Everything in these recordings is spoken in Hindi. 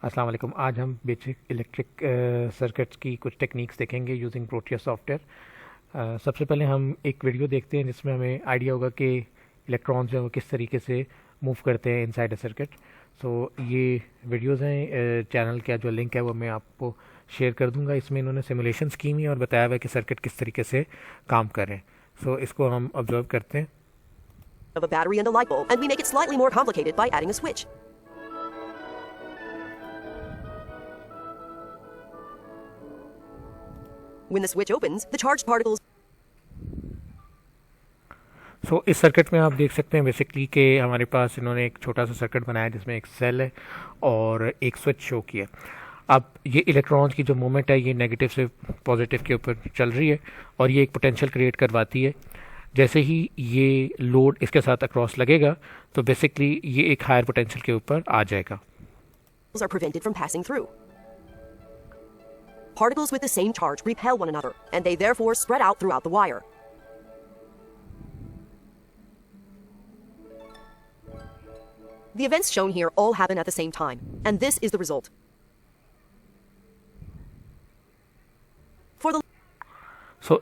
अस्सलाम वालेकुम। आज हम बेसिक इलेक्ट्रिक सर्किट्स की कुछ टेक्निक्स देखेंगे यूजिंग प्रोटियस सॉफ्टवेयर। सबसे पहले हम एक वीडियो देखते हैं जिसमें हमें आइडिया होगा कि इलेक्ट्रॉन्स जो है वो किस तरीके से मूव करते हैं इनसाइड अ सर्किट। सो ये वीडियोज़ हैं, चैनल का जो लिंक है वो मैं आपको शेयर कर दूंगा। इसमें इन्होंने सिमुलेशंस की हुई है और बताया हुआ है कि सर्किट किस तरीके से काम कर रहे हैं। सो इसको हम ऑब्जर्व करते हैं। Of a battery and a light bulb, and we make it slightly more complicated by adding a switch. When the switch opens, the charged particles इस सर्किट में आप देख सकते हैं बेसिकली कि हमारे पास इन्होंने एक छोटा सा सर्किट बनाया जिसमें एक सेल है और एक स्विच शो किया। अब ये इलेक्ट्रॉन्स की जो मूवमेंट है ये नेगेटिव से पॉजिटिव के ऊपर चल रही है और ये एक पोटेंशियल क्रिएट करवाती है। जैसे ही ये लोड इसके साथ अक्रॉस लगेगा तो बेसिकली ये एक हायर पोटेंशियल के ऊपर आ जाएगा। are prevented from passing through. Particles with the same charge repel one another, and they therefore spread out throughout the wire. The events shown here all happen at the same time, and this is the result. For the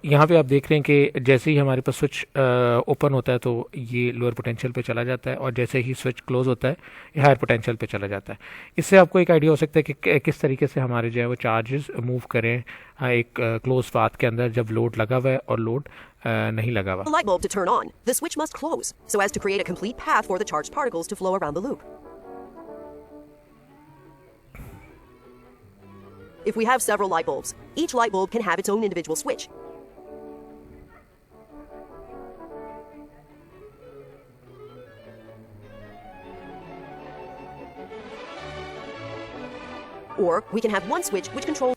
यहाँ पे आप देख रहे हैं कि जैसे ही हमारे पास स्विच ओपन होता है तो ये लोअर पोटेंशियल पे चला जाता है और जैसे ही स्विच क्लोज होता है ये हायर पोटेंशियल पे चला जाता है। इससे आपको एक आइडिया हो सकता है कि किस तरीके से हमारे जो है वो चार्जेस मूव करें एक क्लोज पाथ के अंदर जब लोड लगा हुआ है और लोड नहीं लगा हुआ। light bulb to turn on, the switch must close so as to create a complete path for the charged particles to flow around the loop. If we have several light bulbs, each light bulb can have its own individual switch. Or we can have one switch which controls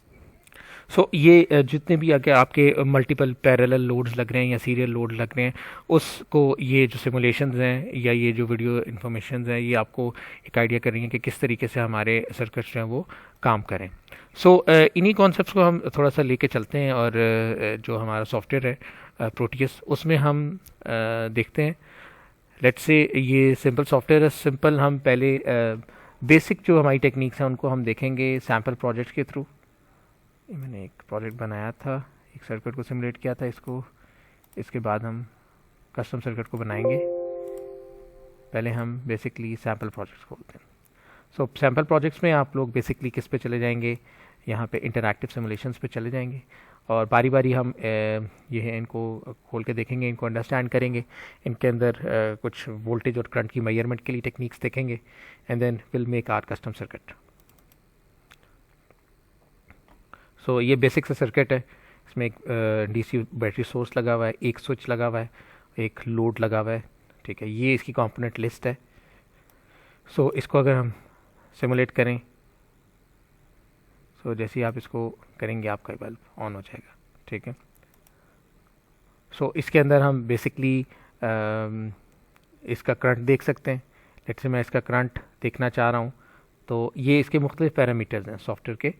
ये जितने भी आगे आपके मल्टीपल पैरेलल लोड्स लग रहे हैं या सीरियल लोड लग रहे हैं उसको ये जो सिमुलेशंस हैं या ये जो वीडियो इन्फॉर्मेशन हैं ये आपको एक आइडिया कर रही हैं कि किस तरीके से हमारे सर्किट्स जो हैं वो काम करें। इन्हीं कॉन्सेप्ट्स को हम थोड़ा सा लेके चलते हैं और जो हमारा सॉफ्टवेयर है प्रोटियस उसमें हम देखते हैं। लेट्स से ये सिंपल सॉफ्टवेयर है। सिंपल हम पहले बेसिक जो हमारी टेक्निक्स हैं उनको हम देखेंगे सैम्पल प्रोजेक्ट्स के थ्रू। मैंने एक प्रोजेक्ट बनाया था, एक सर्किट को सिमुलेट किया था इसके बाद हम कस्टम सर्किट को बनाएंगे। पहले हम बेसिकली सैम्पल प्रोजेक्ट्स खोलते हैं। सैम्पल प्रोजेक्ट्स में आप लोग बेसिकली किस पे चले जाएंगे, यहाँ पे इंटरैक्टिव सिमुलेशंस पे चले जाएंगे और बारी बारी हम ये है इनको खोल के देखेंगे, इनको अंडरस्टैंड करेंगे, इनके अंदर कुछ वोल्टेज और करंट की मेजरमेंट के लिए टेक्निक्स देखेंगे and then will make our custom circuit. ये बेसिक सा सर्किट है। इसमें एक डीसी बैटरी सोर्स लगा हुआ है, एक स्विच लगा हुआ है, एक लोड लगा हुआ है। ठीक है, ये इसकी कंपोनेंट लिस्ट है। इसको अगर हम सिमुलेट करें जैसे ही आप इसको करेंगे आपका बल्ब ऑन हो जाएगा। ठीक है, इसके अंदर हम बेसिकली इसका करंट देख सकते हैं। लेट्स से मैं इसका करंट देखना चाह रहा हूँ तो ये इसके मुख्तलिफ पैरामीटर्स हैं सॉफ्टवेयर के।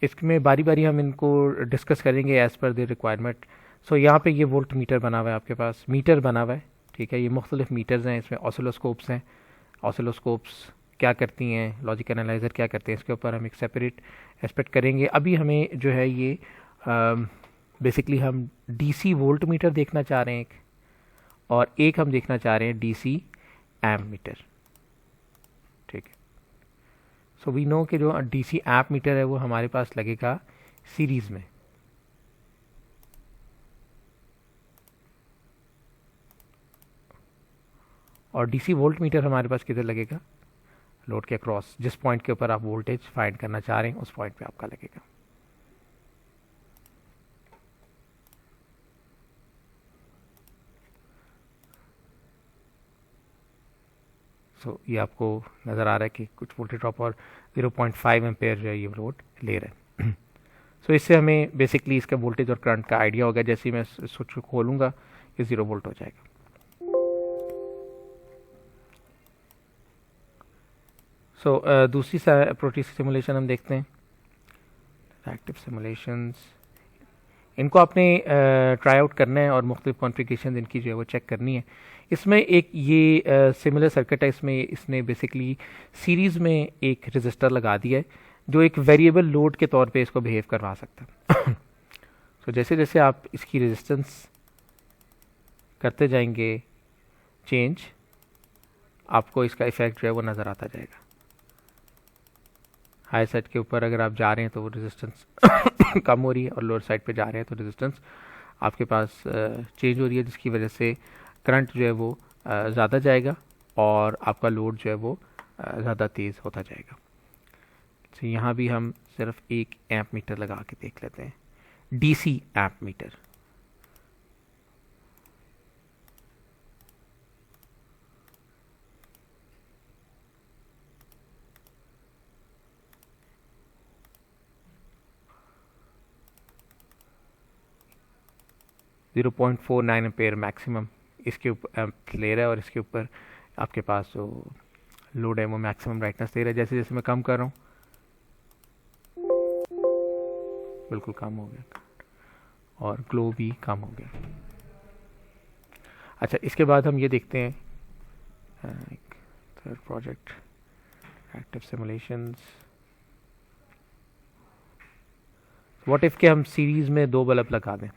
इसमें बारी बारी हम इनको डिस्कस करेंगे एज़ पर द रिक्वायरमेंट। यहाँ पे ये वोल्ट मीटर बना हुआ है, आपके पास मीटर बना हुआ है। ठीक है, ये मुख्तलिफ मीटर्स हैं, इसमें ऑसिलोस्कोप्स हैं। ऑसिलोस्कोप्स क्या करती हैं, लॉजिक एनालाइज़र क्या करते हैं, इसके ऊपर हम एक सेपरेट एस्पेक्ट करेंगे। अभी हमें जो है ये बेसिकली हम डीसी वोल्ट मीटर देखना चाह रहे हैं एक, और एक हम देखना चाह रहे हैं डीसी एम्प मीटर। ठीक है, वी नो कि जो डीसी एम्प मीटर है वो हमारे पास लगेगा सीरीज़ में। और डीसी वोल्ट मीटर हमारे पास किधर लगेगा, लोड के अक्रॉस। जिस पॉइंट के ऊपर आप वोल्टेज फाइंड करना चाह रहे हैं उस पॉइंट पे आपका लगेगा। ये आपको नज़र आ रहा है कि कुछ वोल्टेज ड्रॉप और 0.5 एम्पेयर जो है ये लोड ले रहे हैं। इससे हमें बेसिकली इसका वोल्टेज और करंट का आइडिया होगा। जैसे ही मैं स्विच को खोलूँगा ये 0 वोल्ट हो जाएगा। दूसरी प्रोटियस सिमुलेशन हम देखते हैं, एक्टिव सिमुलेशंस। इनको आपने ट्राई आउट करना है और मुख्तलिफ कॉन्फ़िगरेशन इनकी जो है वो चेक करनी है। इसमें एक ये सिमिलर सर्किट है। इसने बेसिकली सीरीज़ में एक रजिस्टर लगा दिया है जो एक वेरिएबल लोड के तौर पे इसको बिहेव करवा सकता है। तो जैसे जैसे आप इसकी रेजिस्टेंस करते जाएंगे चेंज, आपको इसका इफेक्ट जो है वो नज़र आता जाएगा। हाई साइड के ऊपर अगर आप जा रहे हैं तो वो रेजिस्टेंस कम हो रही है, और लोअर साइड पे जा रहे हैं तो रेजिस्टेंस आपके पास चेंज हो रही है, जिसकी वजह से करंट जो है वो ज़्यादा जाएगा और आपका लोड जो है वो ज़्यादा तेज़ होता जाएगा। तो यहाँ भी हम सिर्फ एक एम्प मीटर लगा के देख लेते हैं, DC amp meter. Zero 0.49 ampere maximum इसके ऊपर ले रहा है, और इसके ऊपर आपके पास जो लोड है वो मैक्सिमम ब्राइटनेस दे रहा है। जैसे जैसे मैं कम कर रहा हूँ बिल्कुल कम हो गया, और ग्लो भी कम हो गया। अच्छा, इसके बाद हम ये देखते हैं third project, active simulations. What if के हम सीरीज में 2 बल्ब लगा दें।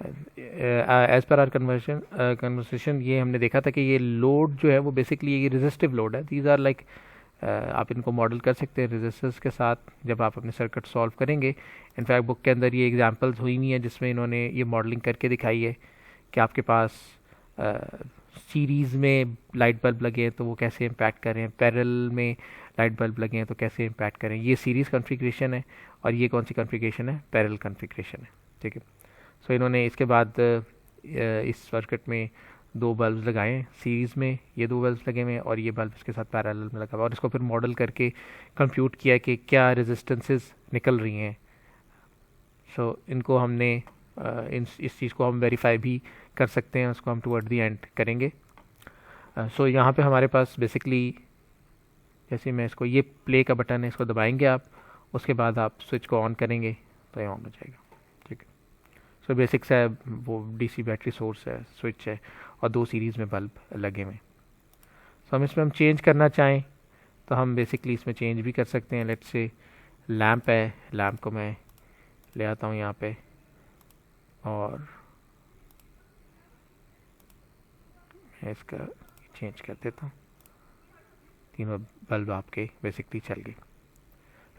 एज पर आर कन्वर्सेशन ये हमने देखा था कि ये लोड जो है वो बेसिकली ये रेजिस्टिव लोड है। दीज आर लाइक, आप इनको मॉडल कर सकते हैं रेजिस्टर्स के साथ जब आप अपने सर्किट सॉल्व करेंगे। इनफैक्ट बुक के अंदर ये एग्जांपल्स हुई हुई हैं जिसमें इन्होंने ये मॉडलिंग करके दिखाई है कि आपके पास सीरीज़ में लाइट बल्ब लगे हैं तो वो कैसे इम्पैक्ट करें, पैरेलल में लाइट बल्ब लगे हैं तो कैसे इम्पैक्ट करें। ये सीरीज़ कॉन्फ़िगरेशन है, और ये कौन सी कॉन्फ़िगरेशन है, पैरेलल कॉन्फ़िगरेशन है। ठीक है, सो इन्होंने इसके बाद इस सर्किट में 2 बल्ब लगाए हैं सीरीज़ में, ये 2 बल्ब लगे हुए हैं, और ये बल्ब इसके साथ पैरेलल में लगा हुआ, और इसको फिर मॉडल करके कंप्यूट किया कि क्या रेजिस्टेंसेस निकल रही हैं। सो इनको हमने इस चीज़ को हम वेरीफाई भी कर सकते हैं, उसको हम टुवर्ड दी एंड करेंगे। सो यहाँ पे हमारे पास बेसिकली, जैसे मैं इसको, ये प्ले का बटन है, इसको दबाएंगे आप, उसके बाद आप स्विच को ऑन करेंगे तो ये ऑन हो जाएगा। ठीक है, सो बेसिक्स है, वो डीसी बैटरी सोर्स है, स्विच है, और 2 सीरीज़ में बल्ब लगे हुए। सो हम इसमें चेंज करना चाहें तो हम बेसिकली इसमें चेंज भी कर सकते हैं। लेट्स से लैंप है, लैंप को मैं ले आता हूँ यहाँ पे, और मैं इसका चेंज कर देता हूँ। तीनों बल्ब आपके बेसिकली चल गए।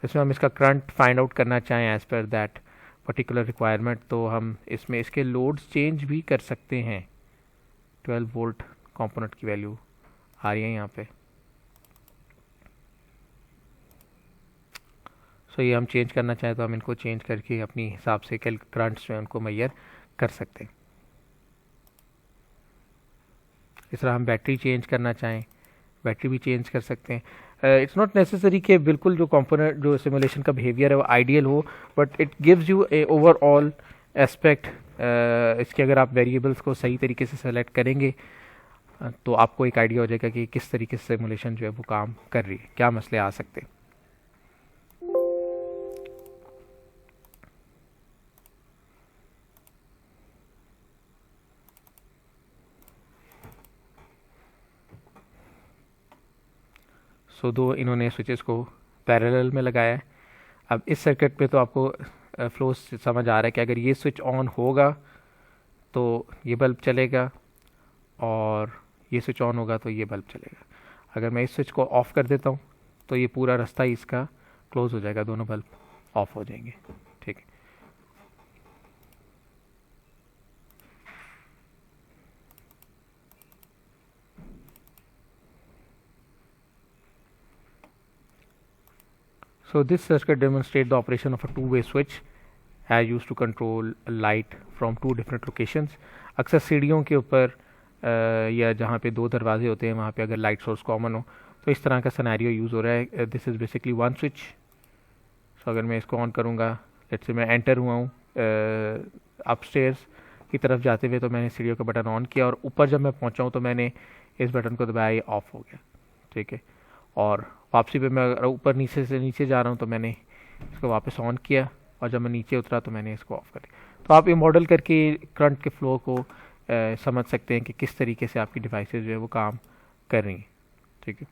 इसमें हम इसका करंट फाइंड आउट करना चाहें as per that particular requirement, तो हम इसमें इसके लोड्स चेंज भी कर सकते हैं। 12 वोल्ट कंपोनेंट की वैल्यू आ रही है यहाँ पे। सो ये हम चेंज करना चाहें तो हम इनको चेंज करके अपनी हिसाब से करंट्स जो है उनको मैयर कर सकते हैं। इस तरह हम बैटरी चेंज करना चाहें, बैटरी भी चेंज कर सकते हैं। इट्स नॉट नेसेसरी कि बिल्कुल जो कंपोनेंट, जो सिमुलेशन का बिहेवियर है वो आइडियल हो, but it gives U A overall aspect. इसके अगर आप वेरिएबल्स को सही तरीके से सेलेक्ट करेंगे तो आपको एक आइडिया हो जाएगा कि किस तरीके से सिमुलेशन जो है वो काम कर रही है, क्या मसले आ सकते हैं। सो 2 इन्होंने स्विचेस को पैरेलल में लगाया है। अब इस सर्किट पे तो आपको फ्लो समझ आ रहा है कि अगर ये स्विच ऑन होगा तो ये बल्ब चलेगा, और ये स्विच ऑन होगा तो ये बल्ब चलेगा। अगर मैं इस स्विच को ऑफ़ कर देता हूँ तो ये पूरा रास्ता ही इसका क्लोज़ हो जाएगा, दोनों बल्ब ऑफ हो जाएंगे। ठीक है, so this circuit demonstrates the operation of a two-way switch as used to control light from 2 different locations। अक्सर सीढ़ियों के ऊपर या जहाँ पे 2 दरवाजे होते हैं वहाँ पे अगर लाइट सोर्स कॉमन हो तो इस तरह का सिनेरियो यूज़ हो रहा है। This is basically 1 switch. So अगर मैं इसको ऑन करूँगा, लेट्स से मैं एंटर हुआ हूँ अपस्टेयर्स की तरफ जाते हुए, तो मैंने सीढ़ियों का बटन ऑन किया, और ऊपर जब मैं पहुँचा हूँ तो मैंने इस बटन को दबाया, ये ऑफ हो गया। ठीक है, और वापसी पे मैं ऊपर नीचे से नीचे जा रहा हूँ तो मैंने इसको वापस ऑन किया, और जब मैं नीचे उतरा तो मैंने इसको ऑफ कर दिया। तो आप ये मॉडल करके करंट के फ्लो को समझ सकते हैं कि किस तरीके से आपकी डिवाइसेस जो है वो काम कर रही हैं। ठीक है,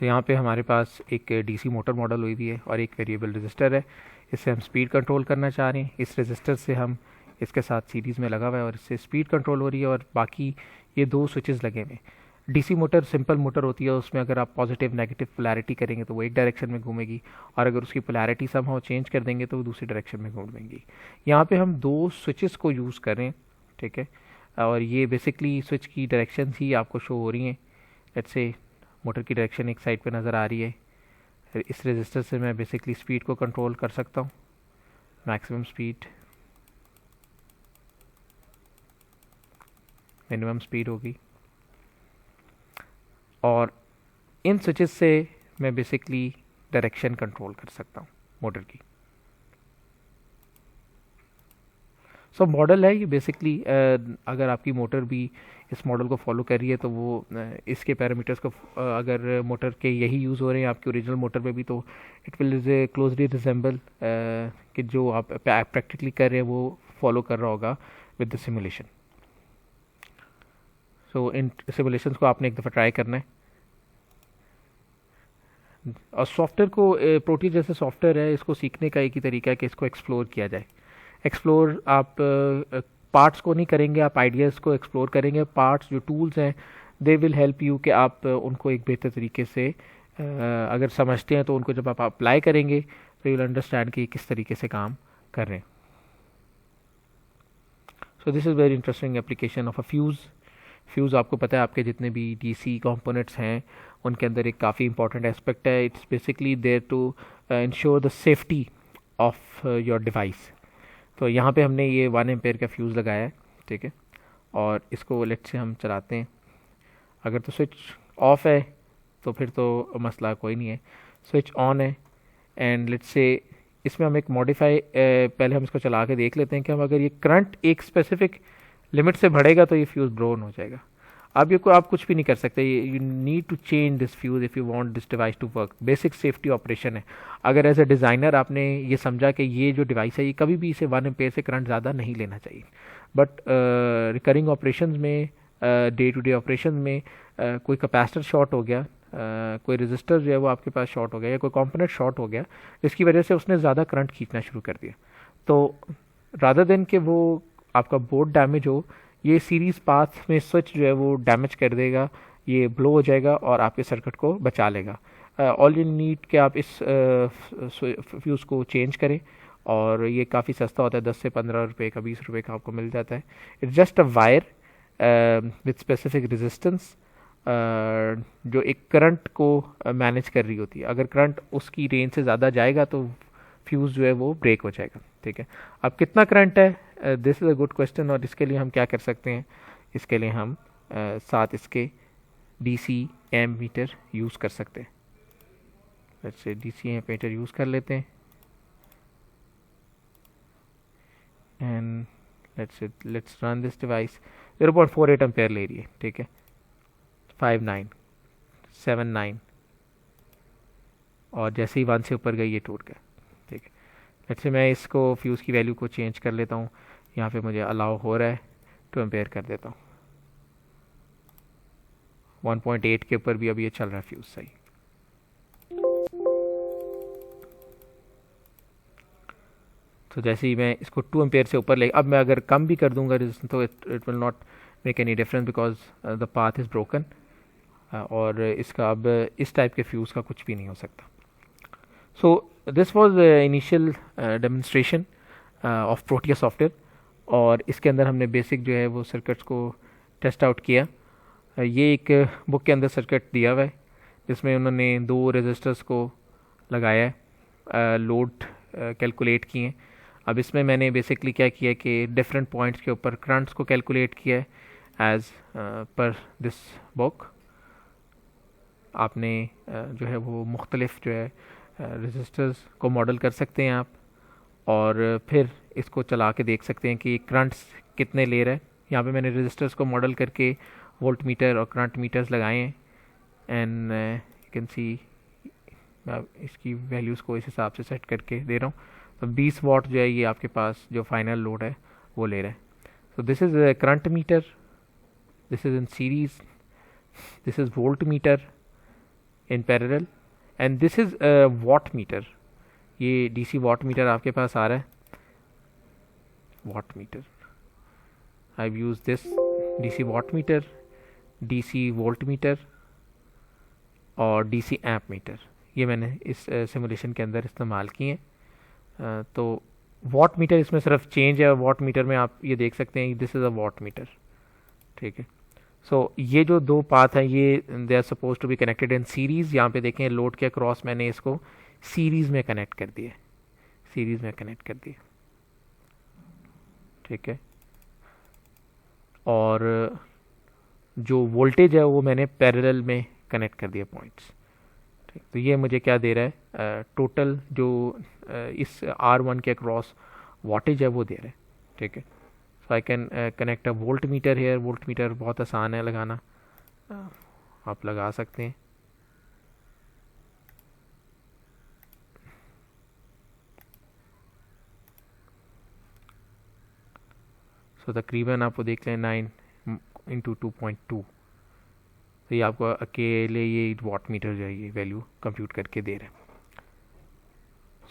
सो यहाँ पे हमारे पास एक डीसी मोटर मॉडल हुई भी है और एक वेरिएबल रजिस्टर है। इससे हम स्पीड कंट्रोल करना चाह रहे हैं। इस रजिस्टर से हम इसके साथ सीरीज़ में लगा हुआ है और इससे स्पीड कंट्रोल हो रही है और बाकी ये दो स्विचेस लगे हुए हैं। डीसी मोटर सिंपल मोटर होती है, उसमें अगर आप पॉजिटिव नेगेटिव पोलैरिटी करेंगे तो वो एक डायरेक्शन में घूमेगी और अगर उसकी पोलैरिटी समहाउ चेंज कर देंगे तो वो दूसरी डायरेक्शन में घूमेंगी। यहाँ पे हम दो स्विचेस को यूज़ कर रहे हैं, ठीक है, और ये बेसिकली स्विच की डायरेक्शन ही आपको शो हो रही हैं। लेट्स से मोटर की डायरेक्शन एक साइड पे नज़र आ रही है। इस रजिस्टर से मैं बेसिकली स्पीड को कंट्रोल कर सकता हूँ, मैक्सिमम स्पीड, मिनिमम स्पीड होगी, और इन स्विचेस से मैं बेसिकली डायरेक्शन कंट्रोल कर सकता हूँ मोटर की। सो मॉडल है ये बेसिकली। अगर आपकी मोटर भी इस मॉडल को फॉलो कर रही है तो वो इसके पैरामीटर्स को अगर मोटर के यही यूज़ हो रहे हैं आपकी ओरिजिनल मोटर पे भी, तो इट विल क्लोजली रिजेंबल कि जो आप प्रैक्टिकली कर रहे हैं वो फॉलो कर रहा होगा with the simulation. So in simulations को आपने एक दफ़ा ट्राई करना है। और सॉफ्टवेयर को प्रोटी जैसे सॉफ्टवेयर है, इसको सीखने का एक ही तरीका है कि इसको एक्सप्लोर किया जाए। एक्सप्लोर आप पार्ट्स को नहीं करेंगे, आप आइडियाज़ को एक्सप्लोर करेंगे। पार्ट्स जो टूल्स हैं दे विल हेल्प यू कि आप उनको एक बेहतर तरीके से अगर समझते हैं तो उनको जब आप अप्लाई करेंगे तो यू विल अंडरस्टैंड कि किस तरीके से काम कर रहे हैं। So this is very interesting application of a fuse आपको पता है आपके जितने भी डीसी कंपोनेंट्स हैं उनके अंदर एक काफ़ी इंपॉर्टेंट एस्पेक्ट है। It's basically there to ensure the safety of your device. तो यहाँ पे हमने ये 1 एम्पेयर का फ्यूज़ लगाया है, ठीक है, और इसको लेट्स से हम चलाते हैं। अगर तो स्विच ऑफ है तो फिर तो मसला कोई नहीं है, स्विच ऑन है एंड लेट्स से इसमें हम एक मॉडिफाई पहले हम इसको चला के देख लेते हैं कि हम अगर ये करंट एक स्पेसिफिक लिमिट से बढ़ेगा तो ये फ्यूज़ ब्रोन हो जाएगा। अब ये को आप कुछ भी नहीं कर सकते, you need to change this fuse if you want this device to work. Basic safety operation है। अगर एज ए डिज़ाइनर आपने ये समझा कि ये जो डिवाइस है ये कभी भी इसे 1 एम्पेयर से करंट ज़्यादा नहीं लेना चाहिए, बट रिकरिंग ऑपरेशंस में, डे टू डे ऑपरेशन में कोई कैपेसिटर शॉर्ट हो गया, कोई रजिस्टर जो है वो आपके पास शॉर्ट हो गया या कोई कंपोनेंट शॉर्ट हो गया जिसकी वजह से उसने ज़्यादा करंट खींचना शुरू कर दिया, तो रादर देन कि वो आपका बोर्ड डैमेज हो, ये सीरीज़ पाथ में स्विच जो है वो डैमेज कर देगा, ये ब्लो हो जाएगा और आपके सर्किट को बचा लेगा। ऑल यू नीड कि आप इस फ्यूज़ को चेंज करें और ये काफ़ी सस्ता होता है, 10 से 15 रुपये का, 20 रुपये का आपको मिल जाता है। It's just a wire with specific resistance जो एक करंट को मैनेज कर रही होती है। अगर करंट उसकी रेंज से ज़्यादा जाएगा तो फ्यूज़ जो है वो ब्रेक हो जाएगा, ठीक है। अब कितना करंट है, this is a good question, और इसके लिए हम क्या कर सकते हैं, इसके लिए हम साथ इसके डीसी एमीटर यूज़ कर सकते हैं। Let's say DC ammeter use कर लेते हैं and let's run this device. 0.48 ampere ले रही है, ठीक है, 5979, और जैसे ही 1 से ऊपर गई ये टूट गया, ठीक है। लेट्स से मैं इसको फ्यूज़ की वैल्यू को चेंज कर लेता हूँ। यहाँ पे मुझे अलाउ हो रहा है, 2 एम्पेयर कर देता हूँ। 1.8 के ऊपर भी अभी ये चल रहा है फ्यूज़ सही। तो जैसे ही मैं इसको 2 एम्पेयर से ऊपर ले, अब मैं अगर कम भी कर दूंगा तो it will not make any difference because the path is broken, और इसका अब इस टाइप के फ्यूज़ का कुछ भी नहीं हो सकता। So this was initial demonstration of Protea software, और इसके अंदर हमने बेसिक जो है वो सर्किट्स को टेस्ट आउट किया। ये एक बुक के अंदर सर्किट दिया हुआ है जिसमें उन्होंने 2 रेजिस्टर्स को लगाया है, लोड कैलकुलेट किए हैं। अब इसमें मैंने बेसिकली क्या किया कि डिफरेंट पॉइंट्स के ऊपर करंट्स को कैलकुलेट किया है एज पर दिस बुक। आपने जो है वो मुख्तलिफ जो है रेजिस्टर्स को मॉडल कर सकते हैं आप, और फिर इसको चला के देख सकते हैं कि करंट्स कितने ले रहा है। यहाँ पे मैंने रेजिस्टर्स को मॉडल करके वोल्ट मीटर और करंट मीटर्स लगाए हैं एंड यू कैन सी मैं इसकी वैल्यूज़ को इस हिसाब से सेट करके दे रहा हूँ। तो 20 वाट जो है ये आपके पास जो फाइनल लोड है वो ले रहा है। So this is current meter, this is in series, this is volt meter, in parallel and this is watt meter. ये डीसी वॉट मीटर आपके पास आ रहा है. Watt meter I use this DC watt meter, DC volt metre और डीसी एम्प मीटर. ये मैंने इस सिमुलेशन के अंदर इस्तेमाल किए हैं. तो वॉट मीटर इसमें सिर्फ चेंज है. वॉट मीटर में आप ये देख सकते हैं this is a watt meter. ठीक है. सो ये जो दो पाथ हैं ये they are suppose to be connected in series. यहाँ पे देखें लोड के अक्रॉस मैंने इसको सीरीज़ में कनेक्ट कर दिया. सीरीज़ में कनेक्ट कर दिया. ठीक है. और जो वोल्टेज है वो मैंने पैरेलल में कनेक्ट कर दिया पॉइंट्स. ठीक. तो ये मुझे क्या दे रहा है, टोटल जो इस R1 के अक्रॉस वॉटेज है वो दे रहा है. ठीक है. So I can connect a voltmeter here. Voltmeter बहुत आसान है लगाना, आप लगा सकते हैं. सो तकरीबन आपको देख लें 9 × 2.2. तो ये आपको अकेले ये वॉट मीटर जो है ये वैल्यू कंप्यूट करके दे रहे हैं.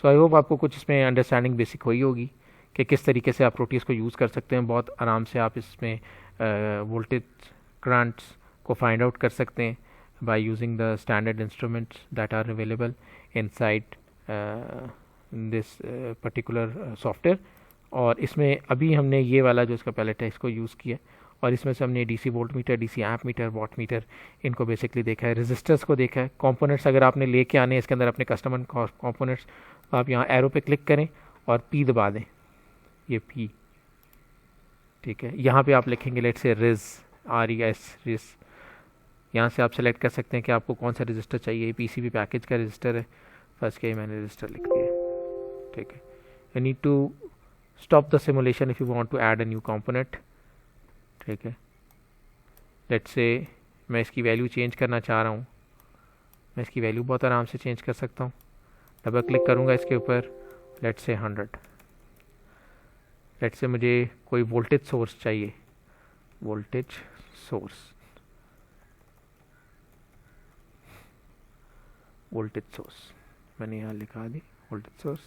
सो आई होप आपको कुछ इसमें अंडरस्टैंडिंग बेसिक हुई होगी कि किस तरीके से आप प्रोटीज को यूज़ कर सकते हैं. बहुत आराम से आप इसमें वोल्टेज करंट्स को फाइंड आउट कर सकते हैं by using the standard instruments that are available inside this particular software. और इसमें अभी हमने ये वाला जो इसका पैलेट है इसको यूज़ किया और इसमें से हमने DC volt meter, DC amp meter, watt meter इनको बेसिकली देखा है. रेजिस्टर्स को देखा है. कंपोनेंट्स अगर आपने लेके आने हैं इसके अंदर अपने कस्टमर कंपोनेंट्स, तो आप यहाँ एरो पे क्लिक करें और पी दबा दें. ये पी. ठीक है. यहाँ पे आप लिखेंगे let's say ridge, RES ridge. यहाँ से आप सेलेक्ट कर सकते हैं कि आपको कौन सा रजिस्टर चाहिए. पीसीबी पैकेज का रजिस्टर है. फर्स्ट के मैंने रजिस्टर लिख दिया. ठीक है. You need to stop the simulation if you want to add a new component. ठीक है. लेट्स से मैं इसकी वैल्यू चेंज करना चाह रहा हूँ. मैं इसकी वैल्यू बहुत आराम से चेंज कर सकता हूँ. डबल क्लिक करूँगा इसके ऊपर. Let's say 100. लेट्स से मुझे कोई वोल्टेज सोर्स चाहिए. वोल्टेज सोर्स, वोल्टेज सोर्स मैंने यहाँ लिखा दी. Voltage source.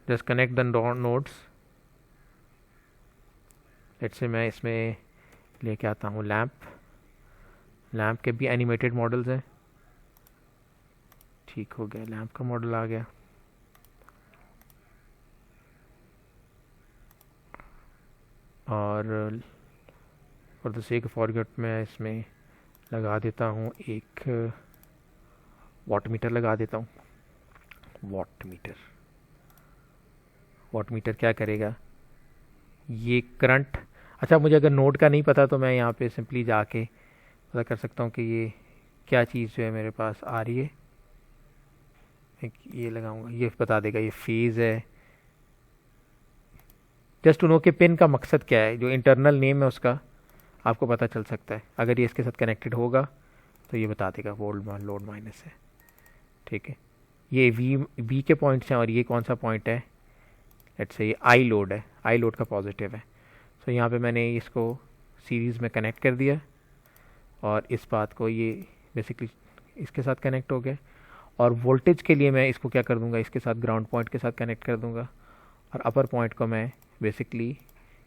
Just connect the nodes. Let's say मैं इसमें लेके आता हूँ लैंप. लैंप के भी एनिमेटेड मॉडल्स हैं. ठीक हो गया. लैंप का मॉडल आ गया. और for the sake of argument मैं इसमें लगा देता हूँ एक वॉट मीटर लगा देता हूँ. Watt meter. वॉट मीटर क्या करेगा, ये करंट. अच्छा, मुझे अगर नोड का नहीं पता तो मैं यहाँ पे सिंपली जाके पता कर सकता हूँ कि ये क्या चीज़ जो है मेरे पास आ रही है. ये लगाऊंगा, ये बता देगा ये फेज़ है. जस्ट टू नो कि पिन का मकसद क्या है, जो इंटरनल नेम है उसका आपको पता चल सकता है. अगर ये इसके साथ कनेक्टेड होगा तो ये बता देगा वोल्ट लोड माइनस है. ठीक है. ये वी के पॉइंट्स हैं और ये कौन सा पॉइंट है. लेट्स से ये आई लोड है. आई लोड का पॉजिटिव है. सो यहाँ पे मैंने इसको सीरीज़ में कनेक्ट कर दिया और इस बात को ये बेसिकली इसके साथ कनेक्ट हो गया. और वोल्टेज के लिए मैं इसको क्या कर दूंगा, इसके साथ ग्राउंड पॉइंट के साथ कनेक्ट कर दूंगा. और अपर पॉइंट को मैं बेसिकली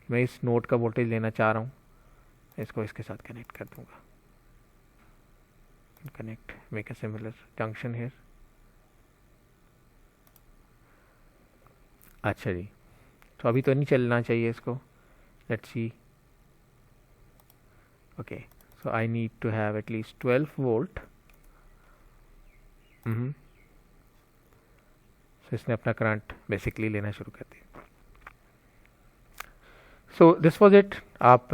मैं इस नोड का वोल्टेज लेना चाह रहा हूँ, इसको इसके साथ कनेक्ट कर दूंगा. Connect, make a similar junction here. अच्छा जी, तो अभी तो नहीं चलना चाहिए इसको. Let's see. Okay, so I need to have at least 12 volt. So इसने अपना करंट बेसिकली लेना शुरू कर दिया. So this was it. आप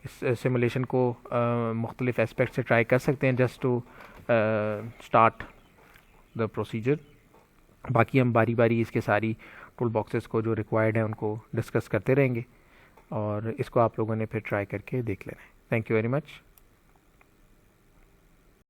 इस सिमुलेशन को मुख्तलिफ एस्पेक्ट से ट्राई कर सकते हैं just to start the procedure. बाकी हम बारी बारी इसके सारी टूल बॉक्सेस को जो रिक्वायर्ड है उनको डिस्कस करते रहेंगे और इसको आप लोगों ने फिर ट्राई करके देख लेना है. Thank you very much.